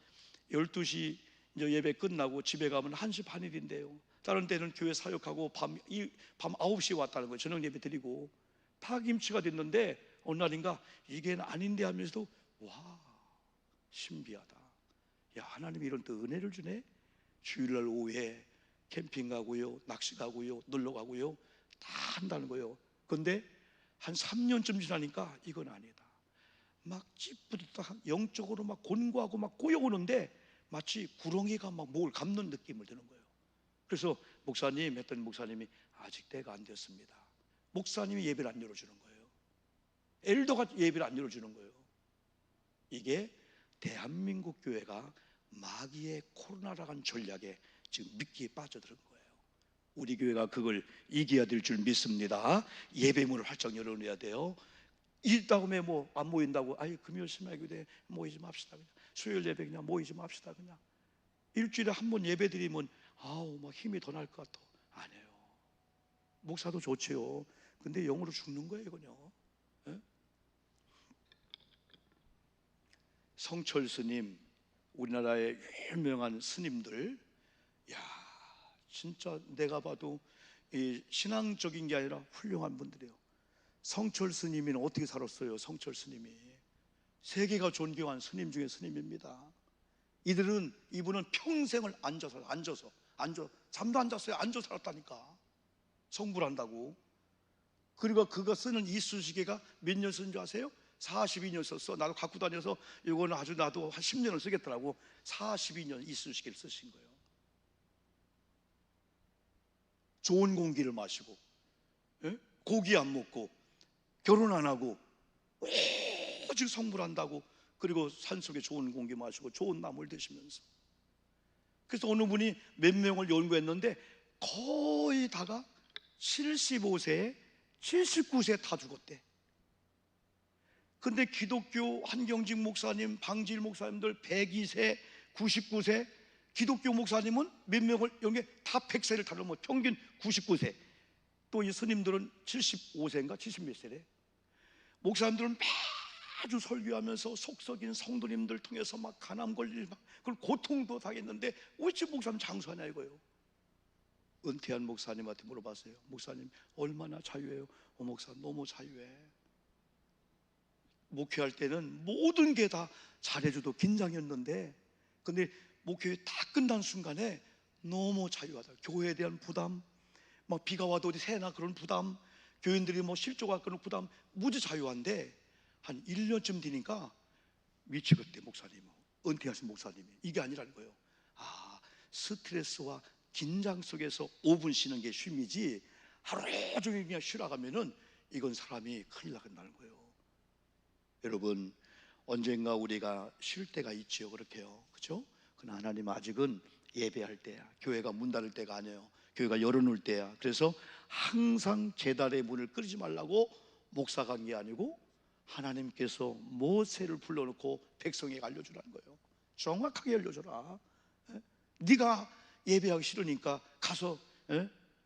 12시 이제 예배 끝나고 집에 가면 1시 반 일인데요. 다른 때는 교회 사역하고 밤 9시에 왔다는 거예요. 저녁 예배 드리고 파김치가 됐는데 어느 날인가 이게 아닌데 하면서도 와, 신비하다. 야, 하나님이 이런 또 은혜를 주네. 주일날 오후에 캠핑 가고요, 낚시 가고요, 놀러 가고요, 다 한다는 거예요. 그런데 한 3년쯤 지나니까 이건 아니다. 막 찌뿌듯한 영적으로 막 곤고하고 막 꼬여오는데 마치 구렁이가 막 목을 감는 느낌을 드는 거예요. 그래서 목사님 했더니 목사님이 아직 때가 안 됐습니다. 목사님이 예배를 안 열어주는 거예요. 엘더가 예배를 안 열어주는 거예요. 이게 대한민국 교회가 마귀의 코로나라는 전략에 지금 미끼에 빠져들은 거예요. 우리 교회가 그걸 이겨야 될 줄 믿습니다. 예배문을 활짝 열어놔야 돼요. 이 다음에 뭐 안 모인다고 아이 금요일 심야교대 모이지 맙시다. 그냥 수요일 예배 그냥 모이지 맙시다. 그냥 일주일에 한 번 예배 드리면 아우 막 힘이 더 날 것 같아. 아니에요. 목사도 좋지요. 근데 영으로 죽는 거예요, 이건요. 예? 성철 스님, 우리나라의 유명한 스님들, 야 진짜 내가 봐도 이 신앙적인 게 아니라 훌륭한 분들이에요. 성철 스님이 어떻게 살았어요? 성철 스님이 세계가 존경한 스님 중에 스님입니다. 이분은 평생을 앉아서 잠도 안 잤어요. 앉아 살았다니까. 성불 한다고. 그리고 그가 쓰는 이쑤시개가 몇 년 쓴 줄 아세요? 42년 썼어. 나도 갖고 다녀서 이거는 아주 나도 한 10년을 쓰겠더라고. 42년 이쑤시개를 쓰신 거예요. 좋은 공기를 마시고, 예? 고기 안 먹고, 결혼 안 하고, 오직 성불한다고. 그리고 산속에 좋은 공기 마시고 좋은 나물 드시면서. 그래서 어느 분이 몇 명을 연구했는데 거의 다가 75세, 79세 다 죽었대. 근데 기독교 한경직 목사님, 방질 목사님들 102세, 99세, 기독교 목사님은 몇 명을 연구해 다 100세를 다 넘어 평균 99세. 또 이 스님들은 75세인가 70몇 세래. 목사님들은 아주 설교하면서 속썩인 성도님들 통해서 막 간암 걸릴 막 그걸 고통도 당했는데 왜 지금 목사님 장수하냐 이거예요. 은퇴한 목사님한테 물어봤어요. 목사님 얼마나 자유해요? 목사 너무 자유해. 목회할 때는 모든 게 다 잘해줘도 긴장이었는데 근데 목회 다 끝난 순간에 너무 자유하다. 교회에 대한 부담, 막 비가 와도 어디 새나 그런 부담, 교인들이 뭐 실조가 그런 부담, 무지 자유한데 한 1년쯤 되니까 미치겠대. 목사님, 은퇴하신 목사님이. 이게 아니라는 거예요. 아, 스트레스와 긴장 속에서 5분 쉬는 게 쉼이지 하루 종일 그냥 쉬라 가면은 이건 사람이 큰일 나간다는 거예요. 여러분, 언젠가 우리가 쉴 때가 있지요. 그렇게요. 그렇죠? 그러나 하나님 아직은 예배할 때야. 교회가 문 닫을 때가 아니에요. 교회가 열어놓을 때야. 그래서 항상 제단의 문을 끌지 말라고 목사가 한 게 아니고 하나님께서 모세를 불러놓고 백성에게 알려주라는 거예요. 정확하게 알려줘라. 네가 예배하기 싫으니까 가서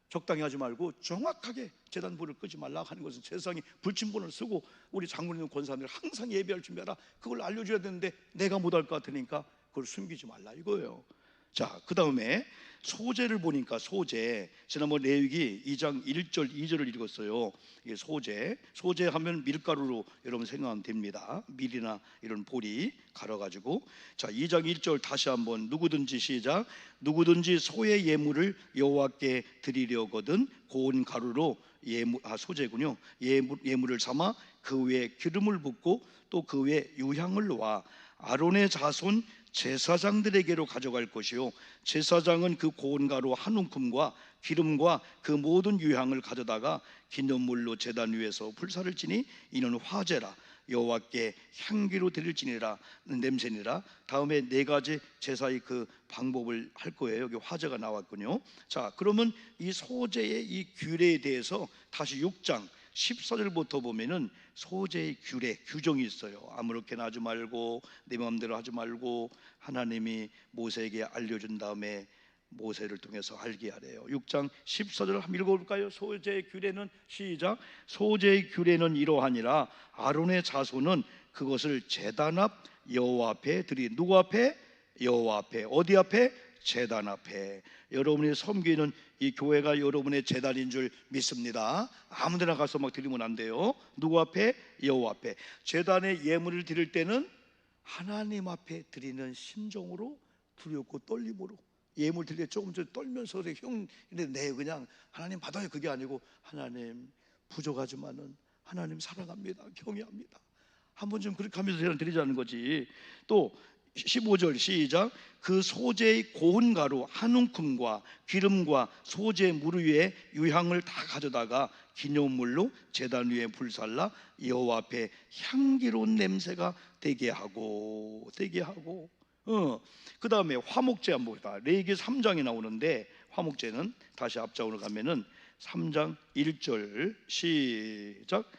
적당히 하지 말고 정확하게 제단 불을 끄지 말라고 하는 것은 세상에 불침번호를 쓰고 우리 장로님 권사님들 항상 예배할 준비하라 그걸 알려줘야 되는데 내가 못할 것 같으니까 그걸 숨기지 말라 이거예요. 자, 그 다음에 소재를 보니까 소재, 지난번 레위기 2장 1절 2절을 읽었어요. 이게 소재 하면 밀가루로 여러분 생각하면 됩니다. 밀이나 이런 보리 갈아가지고. 자, 2장 1절 다시 한번 누구든지 시작. 누구든지 소의 예물을 여호와께 드리려거든 고운 가루로 소재군요. 예물을 삼아 그 위에 기름을 붓고 또 그 위에 유향을 놓아 아론의 자손 제사장들에게로 가져갈 것이요 제사장은 그 고운 가루 한 움큼과 기름과 그 모든 유향을 가져다가 기념물로 제단 위에서 불사를 지니 이는 화제라 여호와께 향기로 드릴지니라 냄새니라. 다음에 네 가지 제사의 그 방법을 할 거예요. 여기 화제가 나왔군요. 자, 그러면 이 소제의 이 규례에 대해서 다시 6장 14절부터 보면은 소재의 규정이 있어요. 아무렇게나 하지 말고 내 마음대로 하지 말고 하나님이 모세에게 알려준 다음에 모세를 통해서 알게 하래요. 6장 14절 한번 읽어볼까요? 소재의 규례는 시작. 소재의 규례는 이러하니라 아론의 자손은 그것을 제단 앞 여호와 앞에 드리. 누구 앞에? 여호와 앞에. 어디 앞에? 제단 앞에. 여러분이 섬기는 이 교회가 여러분의 제단인 줄 믿습니다. 아무데나 가서 막 드리면 안 돼요. 누구 앞에? 여호와 앞에. 제단에 예물을 드릴 때는 하나님 앞에 드리는 심정으로, 두렵고 떨림으로. 예물 드릴 때 조금 좀 떨면서 형, 네 그냥 하나님 받아요, 그게 아니고 하나님 부족하지만은 하나님 사랑합니다, 경외합니다. 한번 좀 그렇게 하면서 드리자는 거지. 또 15절 시작. 그 소재의 고운 가루 한 움큼과 기름과 소재 물 위에 유향을 다 가져다가 기념물로 제단 위에 불살라 여호와 앞에 향기로운 냄새가 되게 하고 그 다음에 화목제 한번 봅시다. 레위기 3장에 나오는데, 화목제는 다시 앞장으로 가면은 3장 1절 시작.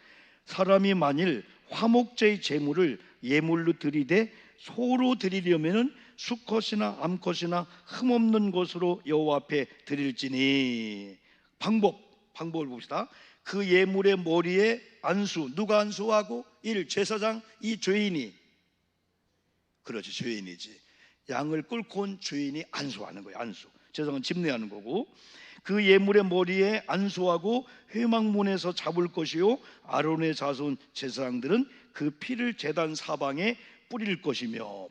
사람이 만일 화목제의 제물을 예물로 드리되 소로 드리려면은 수컷이나 암컷이나 흠없는 것으로 여호와 앞에 드릴지니. 방법을 봅시다. 그 예물의 머리에 안수. 누가 안수하고? 1. 제사장, 2. 죄인이. 그렇지, 죄인이지. 양을 끌고 온 죄인이 안수하는 거예요. 안수. 제사장은 집례하는 거고. 그 예물의 머리에 안수하고 회막문에서 잡을 것이요 아론의 자손 제사장들은 그 피를 제단 사방에 뿌릴 것이며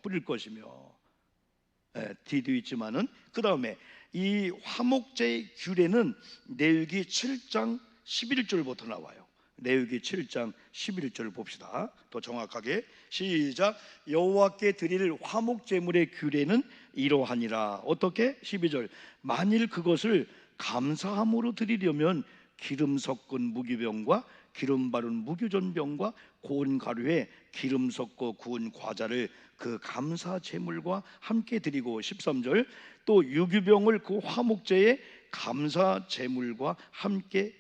뒤도 있지만은, 그 다음에 이 화목제의 규례는 레위기 7장 11절부터 나와요. 레위기 7장 11절 봅시다. 더 정확하게 시작. 여호와께 드릴 화목제물의 규례는 이러하니라. 어떻게? 12절. 만일 그것을 감사함으로 드리려면 기름 섞은 무교병과 기름 바른 무교전병과 고운 가루에 기름 섞어 구운 과자를 그 감사 제물과 함께 드리고. 13절. 또 유교병을 그 화목제의 감사 제물과 함께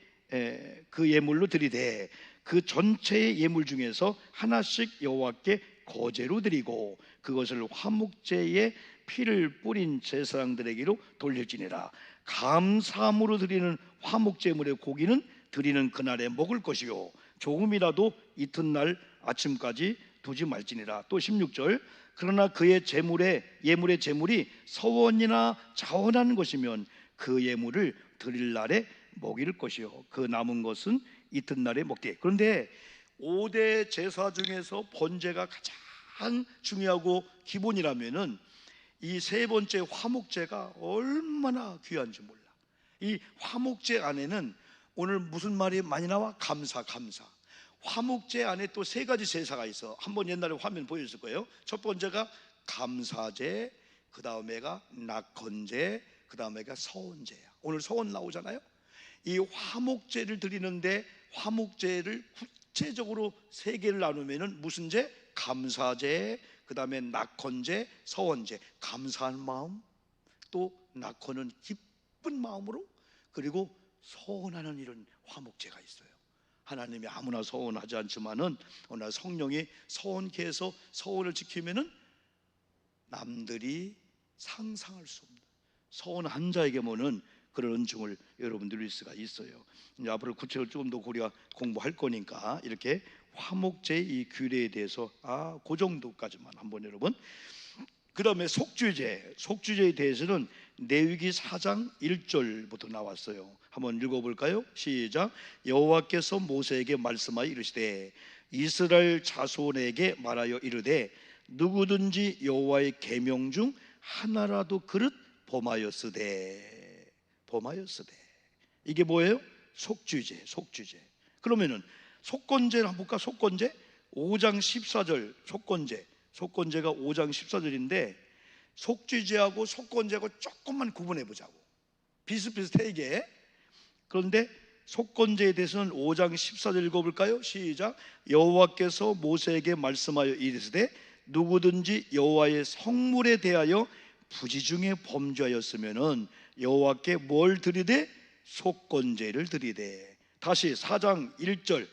그 예물로 드리되 그 전체의 예물 중에서 하나씩 여호와께 거제로 드리고 그것을 화목제에 피를 뿌린 제사장들에게로 돌릴지니라. 감사함으로 드리는 화목제물의 고기는 드리는 그날에 먹을 것이요 조금이라도 이튿날 아침까지 두지 말지니라. 또 16절. 그러나 그의 예물의 제물이 서원이나 자원한 것이면 그 예물을 드릴 날에 먹일 것이요 그 남은 것은 이튿날에 먹되. 그런데 5대 제사 중에서 번제가 가장 중요하고 기본이라면은 이 세 번째 화목제가 얼마나 귀한지 몰라. 이 화목제 안에는 오늘 무슨 말이 많이 나와? 감사. 화목제 안에 또 세 가지 제사가 있어. 한번 옛날에 화면 보였을 거예요. 첫 번째가 감사제, 그 다음에가 낙헌제, 그 다음에가 서원제야. 오늘 서원 나오잖아요. 이 화목제를 드리는데 화목제를 구체적으로 세 개를 나누면은 무슨 제? 감사제, 그 다음에 낙헌제, 서원제. 감사한 마음, 또 낙헌은 기쁜 마음으로, 그리고 서원하는 이런 화목제가 있어요. 하나님이 아무나 서원하지 않지만은 오늘 성령이 서원케 해서 서원을 지키면은 남들이 상상할 수 없는 서원한 자에게만은 그런 은총을 여러분 누릴 수가 있어요. 이제 앞으로 구체적으로 조금 더 우리가 공부할 거니까 이렇게 화목제의 이 규례에 대해서 그 정도까지만 한번 여러분. 그 다음에 속죄제에 대해서는 레위기 4장 1절부터 나왔어요. 한번 읽어볼까요? 시작. 여호와께서 모세에게 말씀하여 이르시되 이스라엘 자손에게 말하여 이르되 누구든지 여호와의 계명 중 하나라도 그릇 범하였으되. 이게 뭐예요? 속죄제. 그러면은 속건제를 한번 볼까? 속건제 5장 14절. 속건제가 5장 14절인데 속죄제하고 속건제하고 조금만 구분해 보자고. 비슷비슷해 이게. 그런데 속건제에 대해서는 5장 14절 읽어볼까요? 시작. 여호와께서 모세에게 말씀하여 이르시되 누구든지 여호와의 성물에 대하여 부지중에 범죄하였으면은 여호와께 뭘 드리되? 속건제를 드리되. 다시 4장 1절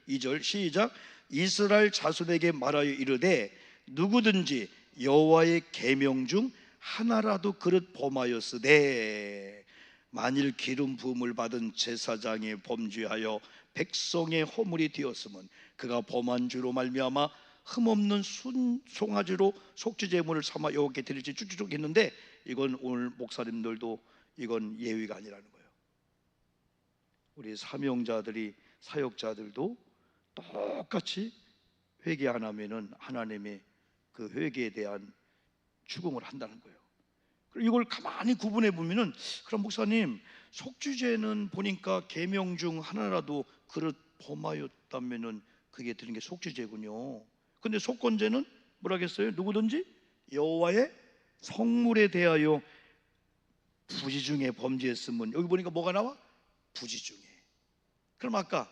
2절 시작. 이스라엘 자손에게 말하여 이르되 누구든지 여호와의 계명 중 하나라도 그릇 범하였으되 만일 기름 부음을 받은 제사장이 범죄하여 백성의 허물이 되었으면 그가 범한 죄로 말미암아 흠없는 송아지로 속죄 제물을 삼아 여호와께 드릴지 쭉쭉쭉 했는데, 이건 오늘 목사님들도 이건 예외가 아니라는 거예요. 우리 사명자들이, 사역자들도 똑같이 회개 안 하면은 하나님의 그 회개에 대한 추궁을 한다는 거예요. 그리고 이걸 가만히 구분해 보면은, 그럼 목사님, 속죄제는 보니까 계명 중 하나라도 그릇 범하였다면은 그게 드는 게 속죄제군요. 근데 속건제는 뭐라겠어요? 누구든지 여호와의 성물에 대하여 부지 중에 범죄했으면, 여기 보니까 뭐가 나와? 부지 중에. 그럼 아까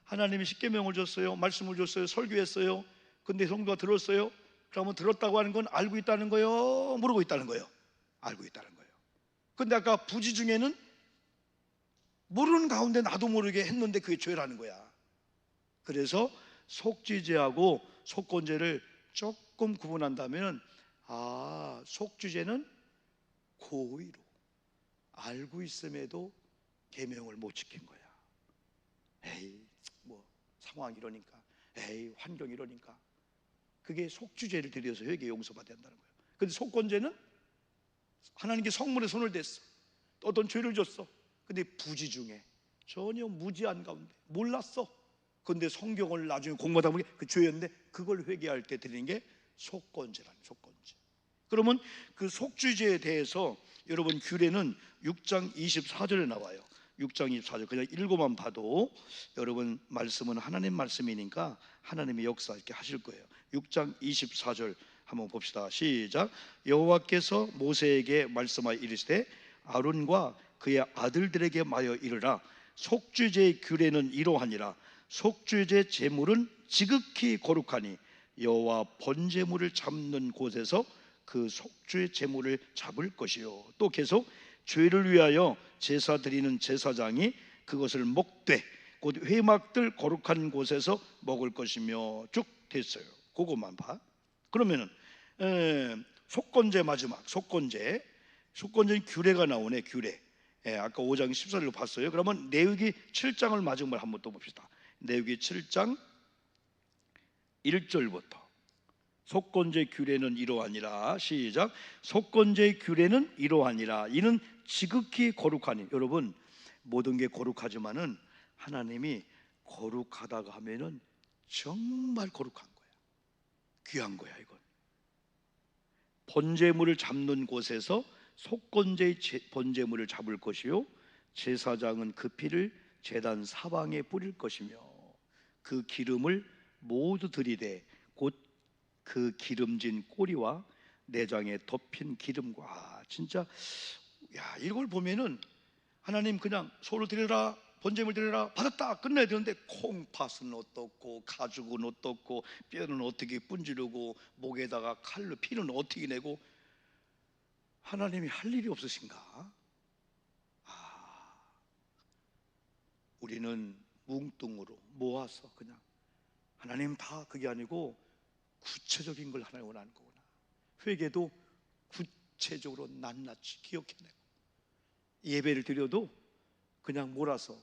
하나님이 십계명을 줬어요, 말씀을 줬어요, 설교했어요. 근데 성도가 들었어요? 그러면 들었다고 하는 건 알고 있다는 거예요, 모르고 있다는 거예요? 알고 있다는 거예요. 근데 아까 부지 중에는 모르는 가운데 나도 모르게 했는데 그게 죄라는 거야. 그래서 속죄제하고 속건제를 조금 구분한다면, 속죄제는 고의로 알고 있음에도 계명을 못 지킨 거야. 에이, 뭐 상황 이러니까, 에이, 환경 이러니까. 그게 속죄제를 드려서 회개 용서받아야 한다는 거예요. 근데 속건제는 하나님께 성물에 손을 댔어, 어떤 죄를 졌어. 근데 부지 중에, 전혀 무지한 가운데 몰랐어. 근데 성경을 나중에 공부하다 보니 그 죄였는데 그걸 회개할 때 드리는 게 속건제라는, 속건제. 그러면 그 속죄제에 대해서 여러분 규례는 6장 24절에 나와요. 6장 24절 그냥 읽어만 봐도 여러분 말씀은 하나님 말씀이니까 하나님의 역사 이렇게 하실 거예요. 6장 24절 한번 봅시다. 시작. 여호와께서 모세에게 말씀하여 이르시되 아론과 그의 아들들에게 말하여 이르라. 속죄제의 규례는 이러하니라. 속죄제 제물은 지극히 거룩하니 여호와 번제물을 잡는 곳에서 그 속죄 제물을 잡을 것이요. 또 계속 죄를 위하여 제사 드리는 제사장이 그것을 먹되 곧 회막들 거룩한 곳에서 먹을 것이며, 쭉 됐어요. 그것만 봐. 그러면은 속건제, 마지막 속건제는 규례가 나오네. 규례. 아까 5장 14절로 봤어요. 그러면 레위기 7장을 마지막으로 한번 또 봅시다. 레위기 7장 1절부터. 속건제 규례는 이러하니라. 시작. 속건제 규례는 이러하니라. 이는 지극히 거룩하니. 여러분, 모든 게 거룩하지만은 하나님이 거룩하다고 하면은 정말 거룩한 거야. 귀한 거야. 이건 번제물을 잡는 곳에서 속건제의 번제물을 잡을 것이요, 제사장은 그 피를 제단 사방에 뿌릴 것이며 그 기름을 모두 들이되 곧 그 기름진 꼬리와 내장에 덮인 기름과. 진짜 야, 이걸 보면은 하나님 그냥 소를 드려라, 번제물 드려라, 받았다, 끝내야 되는데 콩팥은 어떻고 가죽은 어떻고 뼈는 어떻게 분지르고 목에다가 칼로 피는 어떻게 내고, 하나님이 할 일이 없으신가? 우리는 뭉뚱으로 모아서 그냥, 하나님 다 그게 아니고 구체적인 걸 하나님 원하는 거구나. 회개도 구체적으로 낱낱이 기억해내고, 예배를 드려도 그냥 몰아서.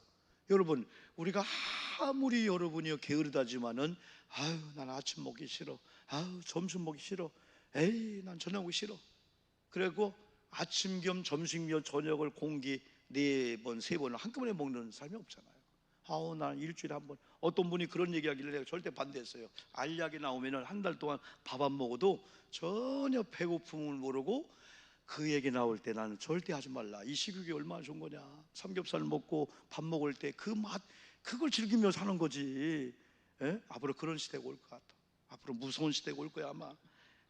여러분, 우리가 아무리 여러분이 게으르다지만은 아유, 난 아침 먹기 싫어, 아유, 점심 먹기 싫어, 에이, 난 저녁 먹기 싫어. 그리고 아침 겸 점심 겸 저녁을 공기 4번 3번을 한꺼번에 먹는 사람이 없잖아요. 아우, 난 일주일에 한 번. 어떤 분이 그런 얘기하길래 내가 절대 반대했어요. 알약이 나오면은 한 달 동안 밥 안 먹어도 전혀 배고픔을 모르고, 그 얘기 나올 때 나는 절대 하지 말라. 이 식욕이 얼마나 좋은 거냐. 삼겹살 먹고 밥 먹을 때 그 맛, 그걸 즐기며 사는 거지. 앞으로 그런 시대가 올 것 같아. 앞으로 무서운 시대가 올 거야 아마.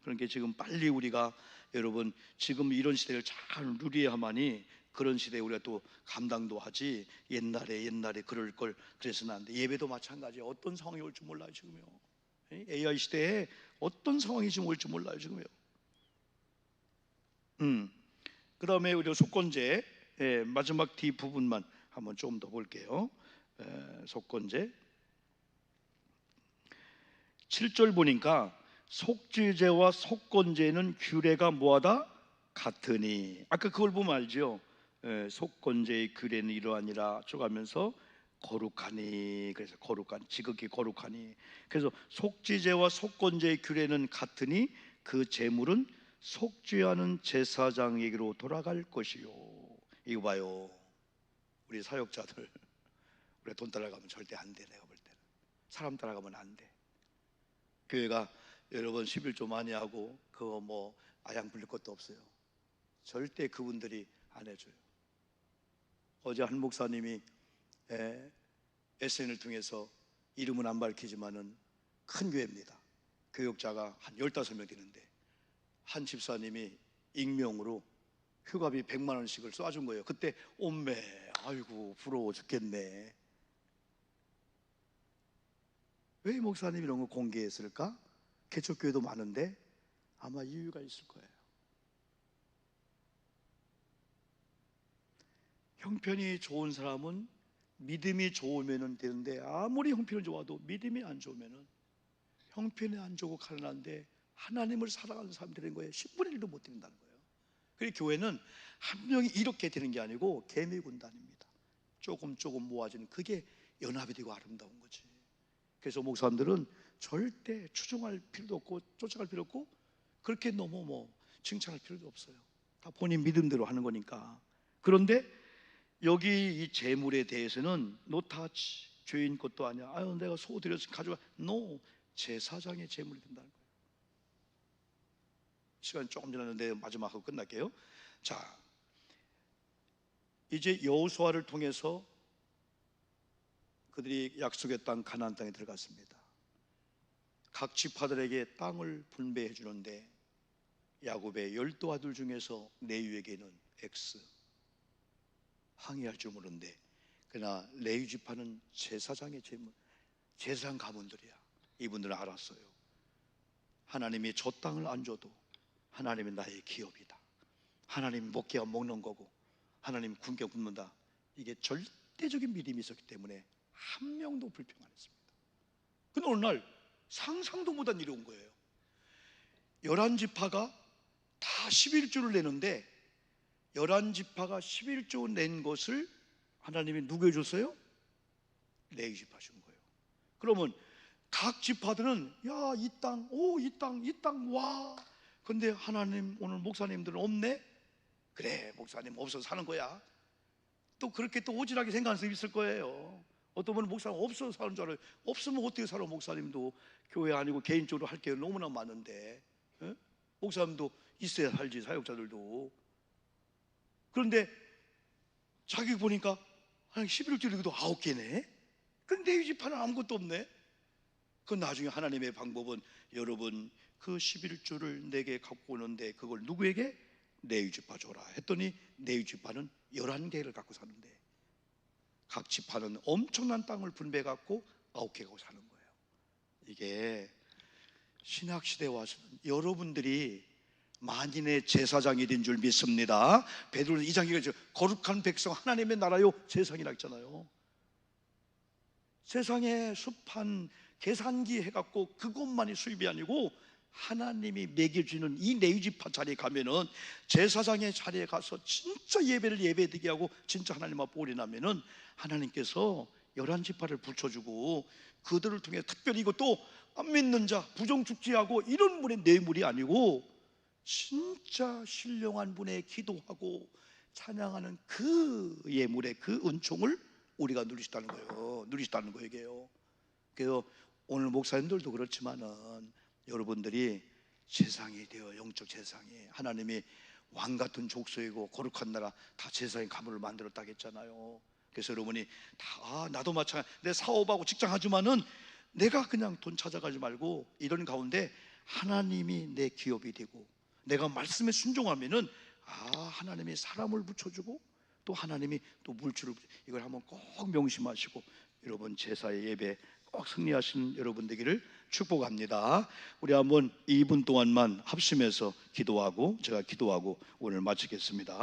그러니까 지금 빨리 우리가, 여러분, 지금 이런 시대를 잘 누려야만이 그런 시대에 우리가 또 감당도 하지. 옛날에 그럴 걸 그래서는 안 돼. 예배도 마찬가지야. 어떤 상황이 올지 몰라요 지금요. AI 시대에 어떤 상황이 지금 올지 몰라요 지금요. 그 다음에 우리가 속건제 마지막 뒤 부분만 한번 좀 더 볼게요. 속건제 7절 보니까 속죄제와 속건제는 규례가 뭐하다? 같으니. 아까 그걸 보면 알죠. 속건제의 규례는 이러하니라 쭉 하면서 거룩하니, 그래서 거룩하니, 지극히 거룩하니. 그래서 속죄제와 속건제의 규례는 같으니 그 제물은 속죄하는 제사장에게로 돌아갈 것이요. 이거 봐요, 우리 사역자들, 우리 돈 따라가면 절대 안 돼. 내가 볼 때는 사람 따라가면 안 돼. 교회가 여러분 11조 많이 하고 그거 뭐 아양 불릴 것도 없어요. 절대 그분들이 안 해줘요. 어제 한 목사님이 SN을 통해서 이름은 안 밝히지만은 큰 교회입니다. 교역자가 한 15명 되는데 한 집사님이 익명으로 휴가비 100만 원씩을 쏴준 거예요. 그때 옴매, 아이고 부러워 죽겠네. 왜 목사님이 이런 거 공개했을까? 개척교회도 많은데 아마 이유가 있을 거예요. 형편이 좋은 사람은 믿음이 좋으면 되는데 아무리 형편이 좋아도 믿음이 안 좋으면 형편이 안 좋고 가난한데 하나님을 사랑하는 사람이 되는 거예요. 10분의 1도 못 드린다는 거예요. 그리고 교회는 한 명이 이렇게 되는 게 아니고 개미군단입니다. 조금 모아지는, 그게 연합이 되고 아름다운 거지. 그래서 목사님들은 절대 추종할 필요도 없고 쫓아갈 필요 없고 그렇게 너무 칭찬할 필요도 없어요. 다 본인 믿음대로 하는 거니까. 그런데 여기 이 재물에 대해서는 노타치, 죄인 것도 아니야. 아유 내가 소 드려서 가져가. No, 제사장의 재물이 된다는 거예요. 시간이 조금 지났는데 마지막으로 끝날게요. 자, 이제 여호수아를 통해서 그들이 약속의 땅 가나안 땅에 들어갔습니다. 각 지파들에게 땅을 분배해 주는데 야곱의 12 아들 중에서 레위에게는 X, 항의할 줄 모르는데 그러나 레위 지파는 제사장의 재물, 제사장 가문들이야. 이분들은 알았어요. 하나님이 저 땅을 안 줘도 하나님이 나의 기업이다. 하나님이 먹게야 먹는 거고 하나님 굶게 굶는다. 이게 절대적인 믿음이 있었기 때문에 한 명도 불평 안 했습니다. 근데 어느 날 상상도 못한 일이 온 거예요. 11지파가 다 11조를 내는데 11지파가 11조 낸 것을 하나님이 누구에게 줬어요? 레위지파 준 거예요. 그러면 각 지파들은 야, 이 땅, 오, 이 땅, 와. 근데 하나님, 오늘 목사님들은 없네? 그래, 목사님 없어서 사는 거야. 또 그렇게 또 오진하게 생각하는 사람이 있을 거예요. 어떤 분은 목사님 없어서 사는 줄 알아요. 없으면 어떻게 살아? 목사님도 교회 아니고 개인적으로 할 게 너무나 많은데, 에? 목사님도 있어야 살지, 사역자들도. 그런데 자기 보니까 11조리도 9개네. 근데 이 지파는 아무것도 없네. 그 나중에 하나님의 방법은 여러분 그 11조를 내게 갖고 오는데 그걸 누구에게? 레위지파 줘라 했더니 레위지파는 11개를 갖고 사는데 각 지파는 엄청난 땅을 분배해 갖고 9개 갖고 사는 거예요. 이게 신약시대에 와서는 여러분들이 만인의 제사장이 된 줄 믿습니다. 베드로는 2장에 거룩한 백성 하나님의 나라요 제사장이라 했잖아요. 세상에 습한 계산기 해갖고 그것만이 수입이 아니고 하나님이 먹여주는 이 레위지파 자리에 가면은 제사장의 자리에 가서 진짜 예배를 예배드리게 하고 진짜 하나님 앞에 올인하면은 하나님께서 11지파를 붙여주고 그들을 통해 특별히 이것도 안 믿는 자 부정축지하고 이런 분의 뇌물이 아니고 진짜 신령한 분의 기도하고 찬양하는 그 예물의 그 은총을 우리가 누리시다는 거예요. 누리시다는 거예요. 그래서 오늘 목사님들도 그렇지만은 여러분들이 제사장이 되어 영적 제사장이 하나님이 왕 같은 족속이고 거룩한 나라 다 제사장의 가문을 만들었다고 했잖아요. 그래서 여러분이 다 나도 마찬가지 내 사업하고 직장하지만은 내가 그냥 돈 찾아가지 말고 이런 가운데 하나님이 내 기업이 되고 내가 말씀에 순종하면은 하나님이 사람을 붙여주고 또 하나님이 또 물질을 이걸 한번 꼭 명심하시고 여러분 제사의 예배 꼭 승리하시는 여러분 되기를 축복합니다. 우리 한번 2분 동안만 합심해서 기도하고 제가 기도하고 오늘 마치겠습니다.